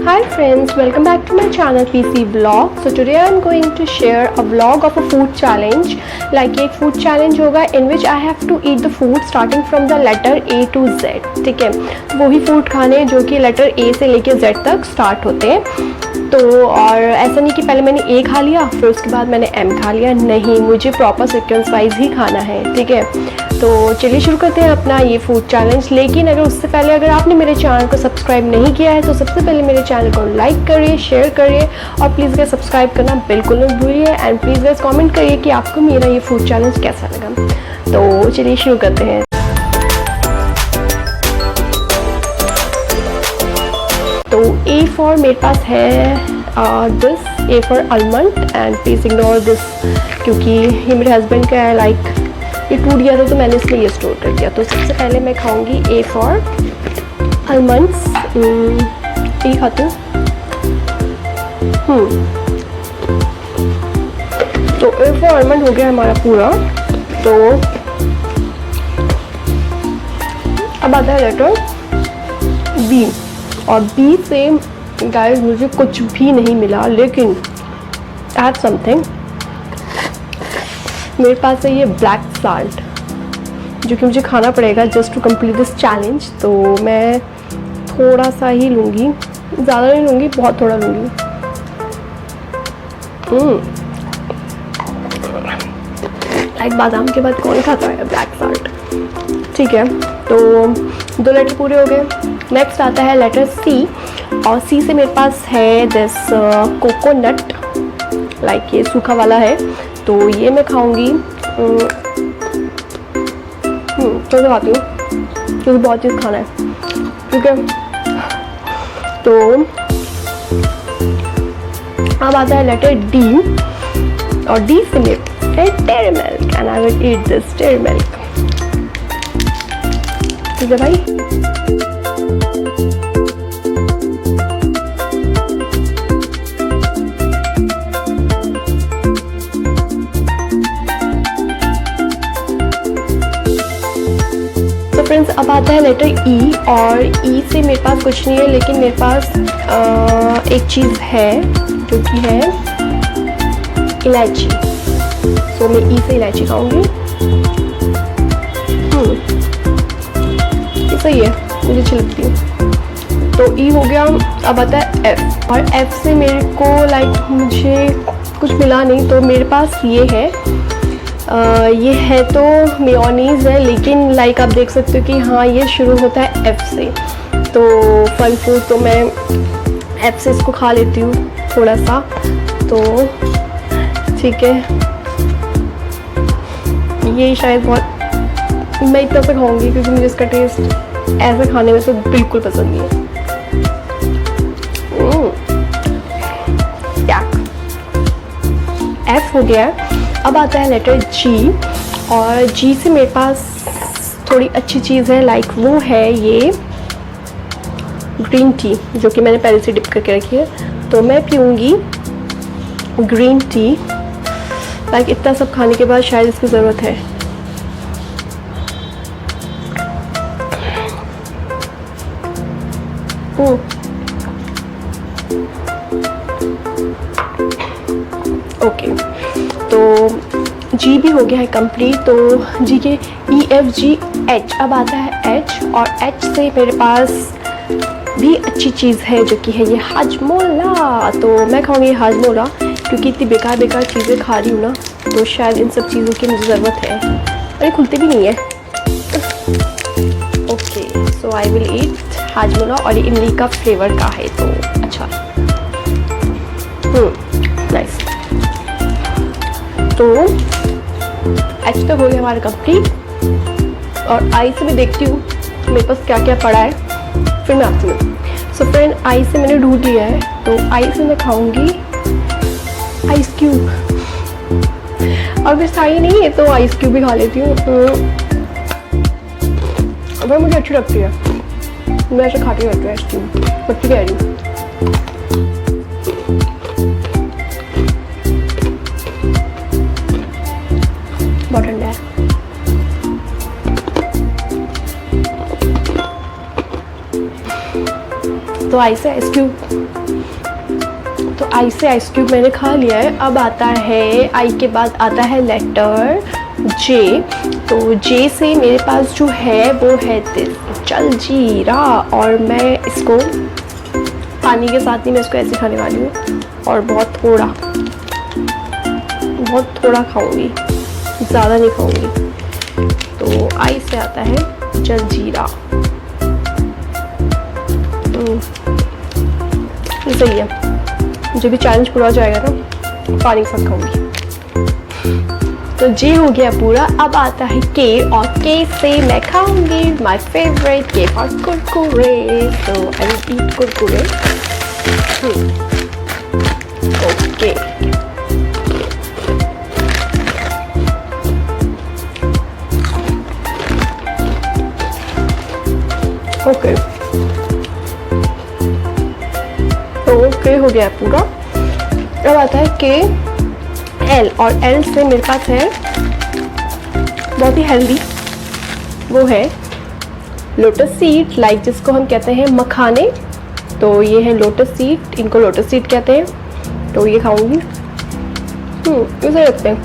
Hi friends, welcome back to my channel PC Vlog. So today I am going to share a vlog of a food challenge. Like एक food challenge होगा in which I have to eat the food starting from the letter A to Z. ठीक है, तो वही food खाने जो कि letter A से लेके Z तक start होते हैं. तो और ऐसा नहीं कि पहले मैंने A खा लिया फिर उसके बाद मैंने M खा लिया, नहीं, मुझे प्रॉपर सीक्वेंस वाइज ही खाना है. ठीक है, तो चलिए शुरू करते हैं अपना ये फूड चैलेंज. लेकिन अगर उससे पहले अगर आपने मेरे चैनल को सब्सक्राइब नहीं किया है तो सबसे पहले मेरे चैनल को लाइक करिए, शेयर करिए और प्लीज़ गाइस सब्सक्राइब करना बिल्कुल नहीं भूलिए. एंड प्लीज़ गाइस कमेंट करिए कि आपको मेरा ये फूड चैलेंज कैसा लगा. तो चलिए शुरू करते हैं. तो A फॉर मेरे पास है this, A for almond. And please ignore this क्योंकि ये मेरे हस्बैंड का है. लाइक ये टूट गया था तो मैंने इसलिए ये स्टोर कर दिया. तो सबसे पहले मैं खाऊंगी A फॉर आलमंड्स. ये खाती हूँ. तो A फॉर आलमंड हो गया हमारा पूरा. तो अब आता है लेटर B. और B से गाइस मुझे कुछ भी नहीं मिला, लेकिन ऐड समथिंग. मेरे पास है ये ब्लैक साल्ट जो कि मुझे खाना पड़ेगा just to complete this challenge. तो मैं थोड़ा सा ही लूँगी, ज़्यादा नहीं लूँगी, बहुत थोड़ा लूँगी. लाइक बादाम के बाद कौन खाता है ब्लैक साल्ट. ठीक है, तो 2 लेटर पूरे हो गए. नेक्स्ट आता है लेटर C. और C से मेरे पास है दिस कोकोनट. लाइक ये सूखा वाला है तो ये मैं खाऊंगी. तो खाती हूँ क्योंकि बहुत चीज़ खाना है. ठीक है, तो अब आता है लेटर D. और D से मेरे है dairy milk and I will eat this dairy milk. ठीक है भाई. फ्रेंड्स अब आता है लेटर E. और E से मेरे पास कुछ नहीं है, लेकिन मेरे पास एक चीज़ है जो कि है इलायची. तो मैं E से इलायची खाऊंगी. ये सही है, मुझे अच्छी लगती है. तो E हो गया. अब आता है F. और F से मेरे को लाइक मुझे कुछ मिला नहीं, तो मेरे पास ये है. ये है तो मेयोनीज़ है, लेकिन लाइक आप देख सकते हो कि हाँ ये शुरू होता है F से. तो फल फ्रूट तो मैं F से इसको खा लेती हूँ थोड़ा सा. तो ठीक है, ये शायद बहुत मैं इतना सा खाऊंगी क्योंकि मुझे इसका टेस्ट ऐसे खाने में तो बिल्कुल पसंद नहीं है. F हो गया. अब आता है लेटर G. और G से मेरे पास थोड़ी अच्छी चीज़ है, लाइक वो है ये ग्रीन टी जो कि मैंने पहले से डिप करके रखी है. तो मैं पीऊँगी ग्रीन टी. लाइक इतना सब खाने के बाद शायद इसकी ज़रूरत है. ओके, तो G भी हो गया है कंप्लीट. तो G के E F G H. अब आता है H. और H से मेरे पास भी अच्छी चीज़ है जो कि है ये हाजमोला. तो मैं खाऊंगी हाजमोला क्योंकि इतनी बेकार चीज़ें खा रही हूँ ना, तो शायद इन सब चीज़ों की मुझे ज़रूरत है. अरे खुलते भी नहीं है. ओके, सो आई विल ईट हाजमोला. और ये इमली का फ्लेवर का है तो अच्छा. नाइस. तो H तक हो गया हमारा कंप्लीट. और I से मैं देखती हूँ मेरे पास क्या क्या पड़ा है, फिर मैं आती हूँ. सो फ्रेंड, I से मैंने ढूंढ लिया है. तो I से मैं खाऊंगी आइस क्यूब. अगर साई नहीं है तो आइस क्यूब भी खा लेती हूँ. अगर मुझे अच्छी लगती है मैं ऐसे खाती रहती हूँ आइस क्यूब. बच्ची कह रही हूँ. बहुत ठंडा है. तो आई से आइस क्यूब, तो आई से आइस क्यूब मैंने खा लिया है। अब आता है आई के बाद आता है लेटर जे। तो जे से मेरे पास जो है वो है जलजीरा, और मैं इसको पानी के साथ ही मैं इसको ऐसे खाने वाली हूँ, और बहुत थोड़ा खाऊंगी, ज़्यादा नहीं खाऊंगी। तो आई से आता है जलजीरा। सही है, जब भी चैलेंज पूरा हो जाएगा ना पानी के साथ खाऊंगी। तो जे हो गया पूरा। अब आता है के, और के से मैं खाऊंगी माय फेवरेट के फॉर कुरकुरे। तो आई will eat Kurkure. Okay, okay, okay हो गया पूरा। अब आता है के एल, और एल से मेरे पास है बहुत ही हेल्दी, वो है लोटस सीड, लाइक जिसको हम कहते हैं मखाने। तो ये है लोटस सीड, इनको लोटस सीड कहते हैं। तो ये खाऊंगी। कैसे लगते हैं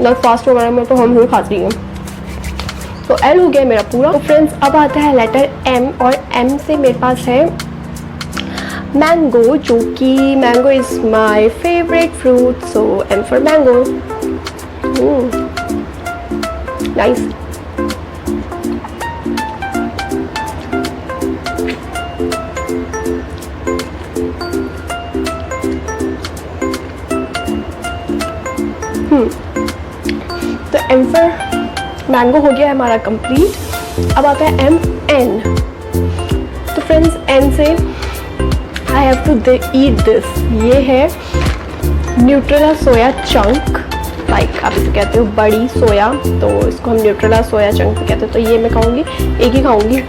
ना, फास्ट वगैरह में तो हम खाती हैं। तो एल हो गया मेरा पूरा। तो फ्रेंड्स अब आता है लेटर एम, और एम से मेरे पास है मैंगो, जो कि mango is my favourite fruit. So M for mango. Nice. तो एम फॉर मैंगो हो गया हमारा कंप्लीट। अब आता है एम एन। तो फ्रेंड्स एन से I have to eat this. ये है न्यूट्रेला सोया चंक, लाइक आप इसे कहते हो बड़ी सोया, तो इसको हम न्यूट्रेला सोया चंक कहते हैं। तो ये मैं खाऊंगी, एक ही खाऊंगी,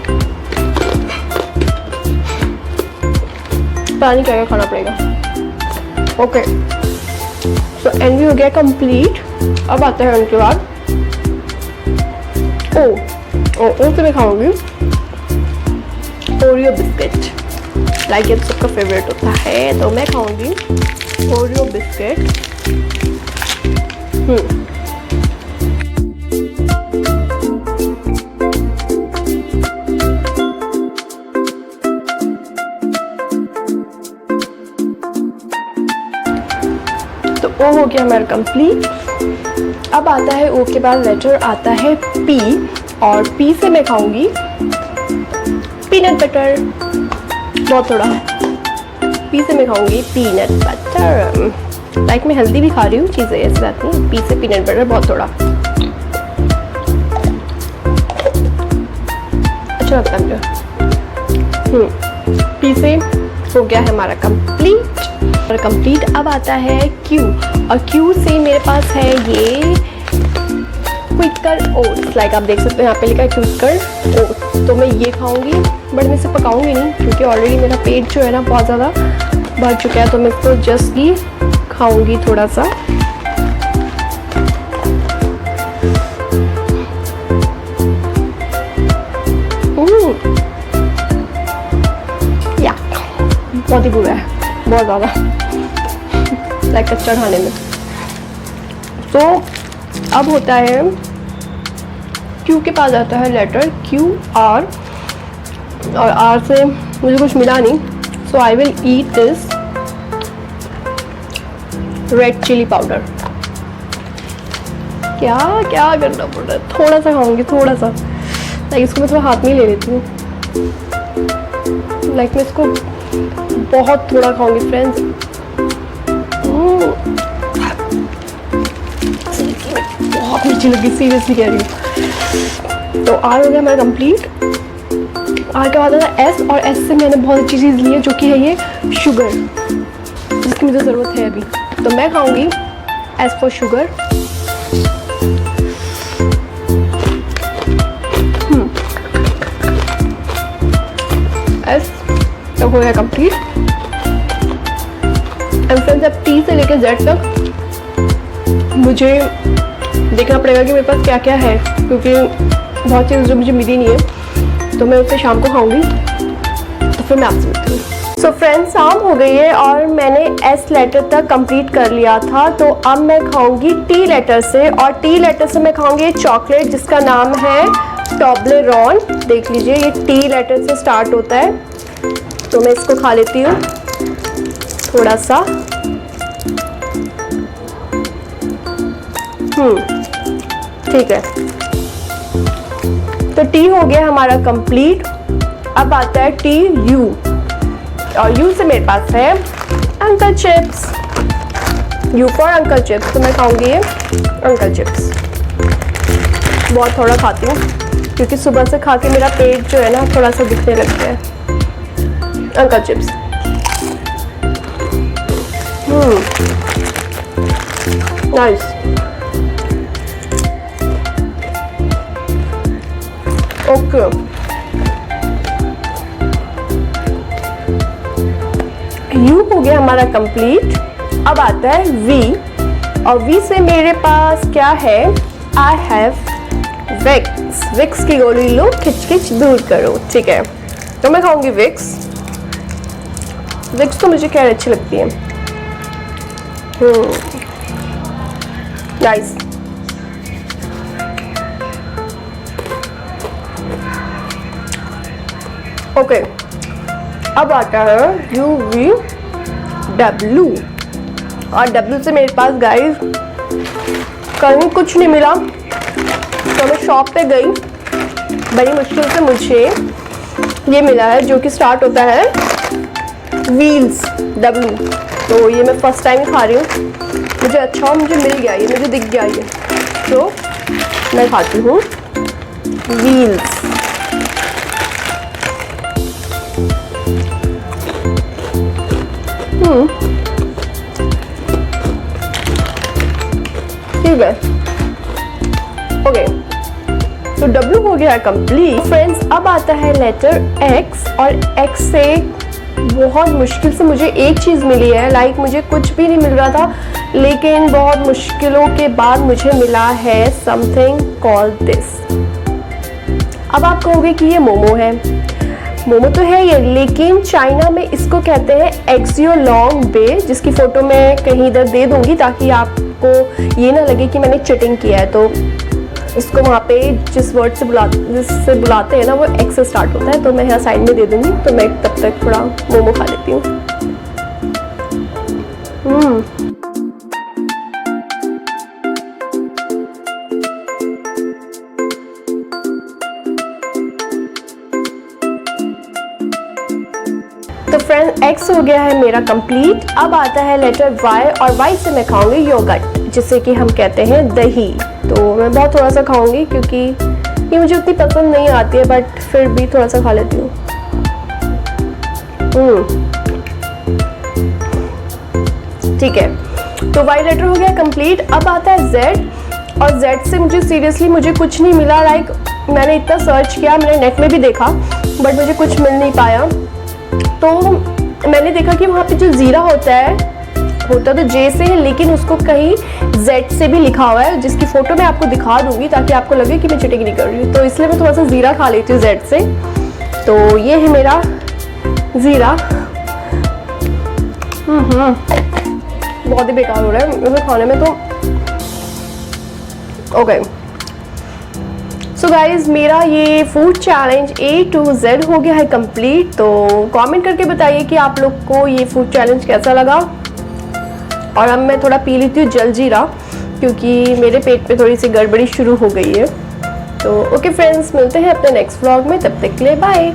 पता नहीं क्या खाना पड़ेगा। ओके, तो एन भी हो गया कंप्लीट। अब आता है उनके बाद ओ से मैं खाऊंगी ओरियो बिस्किट, लाइक ये सबका फेवरेट होता है। तो मैं खाऊंगी ओरियो बिस्किट। तो ओ हो गया हमारा कंप्लीट। अब आता है ओ के बाद लेटर आता है पी, और पी से मैं खाऊंगी पीनट बटर, बहुत थोड़ा। पी से मैं खाऊंगी पीनट बटर, लाइक मैं हेल्दी भी खा रही हूँ चीज़ें, ऐसी बात नहीं। पी से पीनट बटर बहुत थोड़ा अच्छा लगता है मुझे। पी से हो गया है हमारा कंप्लीट। अब आता है क्यू, और क्यू से मेरे पास है ये क्विकर ओट्स, लाइक आप देख सकते हैं यहाँ पे लिखा है क्विकर ओट्स। तो मैं ये खाऊंगी, बट मैं इसे पकाऊंगी नहीं, क्योंकि ऑलरेडी मेरा पेट जो है ना बहुत ज़्यादा भर चुका है। तो मैं इसको जस्ट ही खाऊंगी थोड़ा सा। या बहुत ही बुरा है, बहुत ज़्यादा, लाइक कच्चा खाने में। तो अब होता है क्यू के पास आता है लेटर क्यू आर, और आर से मुझे कुछ मिला नहीं। So I will eat this red chilli powder. क्या क्या करना पड़ रहा है, थोड़ा सा खाऊंगी, थोड़ा सा, लाइक इसको मैं थोड़ा हाथ में ही ले लेती हूँ। लाइक मैं इसको बहुत थोड़ा खाऊंगी फ्रेंड्स। बहुत मीठी लगी, सीरियसली कह रही हूँ। तो आर हो गया हमारा कंप्लीट। आर के बाद आता है एस, और एस से मैंने बहुत अच्छी चीज़ ली है, जो कि है ये शुगर, जिसकी मुझे ज़रूरत है अभी। तो मैं खाऊंगी एस फॉर शुगर। एस तो हो गया कंप्लीट। एंड फ्रेंड्स अब टी से लेकर जेड तक मुझे देखना पड़ेगा कि मेरे पास क्या क्या है, क्योंकि बहुत चीज़ जो मुझे मिली नहीं है, तो मैं उसे शाम को खाऊंगी। तो फिर मैं आपसे मिलती हूँ। सो फ्रेंड्स, शाम हो गई है और मैंने एस लेटर तक कंप्लीट कर लिया था। तो अब मैं खाऊंगी टी लेटर से, और टी लेटर से मैं खाऊंगी चॉकलेट जिसका नाम है टॉबलेरोन। देख लीजिए, ये टी लेटर से स्टार्ट होता है। तो मैं इसको खा लेती हूँ थोड़ा सा। ठीक है, तो टी हो गया हमारा कंप्लीट। अब आता है टी यू, और यू से मेरे पास है uncle chips. You for uncle chips, तो मैं खाऊंगी ये अंकल चिप्स। बहुत थोड़ा खाती हूँ क्योंकि सुबह से खा के मेरा पेट जो है ना थोड़ा सा दुखने लग गया है। Uncle chips. Nice. Okay, you हो गया हमारा कंप्लीट। अब आता है वी, और वी से मेरे पास क्या है? I have Vicks. विक्स की गोली लो, खिच खिच दूर करो। ठीक है, तो मैं खाऊंगी विक्स। विक्स तो मुझे क्या अच्छी लगती है। नाइस। ओके, अब आता है यू वी डब्ल्यू, और डब्ल्यू से मेरे पास गाइस कहीं कुछ नहीं मिला। तो मैं शॉप पे गई, बड़ी मुश्किल से मुझे ये मिला है जो कि स्टार्ट होता है व्हील्स डब्ल्यू। तो ये मैं फर्स्ट टाइम खा रही हूँ। मुझे अच्छा, मुझे मिल गया ये, मुझे दिख गया ये, तो मैं खाती हूँ व्हील्स। ठीक है, ओके, तो W हो गया कंप्लीट। फ्रेंड्स, अब आता है लेटर X, और X से बहुत मुश्किल से मुझे एक चीज़ मिली है। लाइक मुझे कुछ भी नहीं मिल रहा था, लेकिन बहुत मुश्किलों के बाद मुझे मिला है समथिंग कॉल्ड दिस। अब आप कहोगे कि ये मोमो है। मोमो तो है ये, लेकिन चाइना में इसको कहते हैं एक्सियो लॉन्ग बे, जिसकी फ़ोटो मैं कहीं इधर दे दूँगी ताकि आपको ये ना लगे कि मैंने चिटिंग किया है। तो इसको वहाँ पे जिस वर्ड से जिससे बुलाते हैं ना, वो एक्स से स्टार्ट होता है। तो मैं यहाँ साइड में दे दूँगी। तो मैं तब तक थोड़ा मोमो खा लेती हूँ। तो फ्रेंड, एक्स हो गया है मेरा कंप्लीट। अब आता है लेटर वाई, और वाई से मैं खाऊंगी योगर्ट, जिसे कि हम कहते हैं दही। तो मैं बहुत थोड़ा सा खाऊंगी क्योंकि ये मुझे उतनी पसंद नहीं आती है, बट फिर भी थोड़ा सा खा लेती हूँ। ठीक है, तो वाई लेटर हो गया कंप्लीट। अब आता है जेड, और जेड से मुझे सीरियसली मुझे कुछ नहीं मिला। लाइक मैंने इतना सर्च किया, मैंने नेट में भी देखा, बट मुझे कुछ मिल नहीं पाया। तो मैंने देखा कि वहाँ पे जो ज़ीरा होता तो जे से है, लेकिन उसको कहीं जेड से भी लिखा हुआ है, जिसकी फ़ोटो मैं आपको दिखा दूंगी ताकि आपको लगे कि मैं चिटिंग नहीं कर रही हूँ। तो इसलिए मैं थोड़ा सा ज़ीरा खा लेती हूँ जेड से। तो ये है मेरा ज़ीरा। बहुत ही बेकार हो रहा है मुझे खाने में तो। ओके, सो गाइज, मेरा ये food challenge A to Z हो गया है कंप्लीट। तो कमेंट करके बताइए कि आप लोग को ये फूड चैलेंज कैसा लगा। और अब मैं थोड़ा पी लेती हूँ जलजीरा, क्योंकि मेरे पेट पे थोड़ी सी गड़बड़ी शुरू हो गई है। तो ओके फ्रेंड्स, मिलते हैं अपने नेक्स्ट व्लॉग में, तब तक के लिए बाय।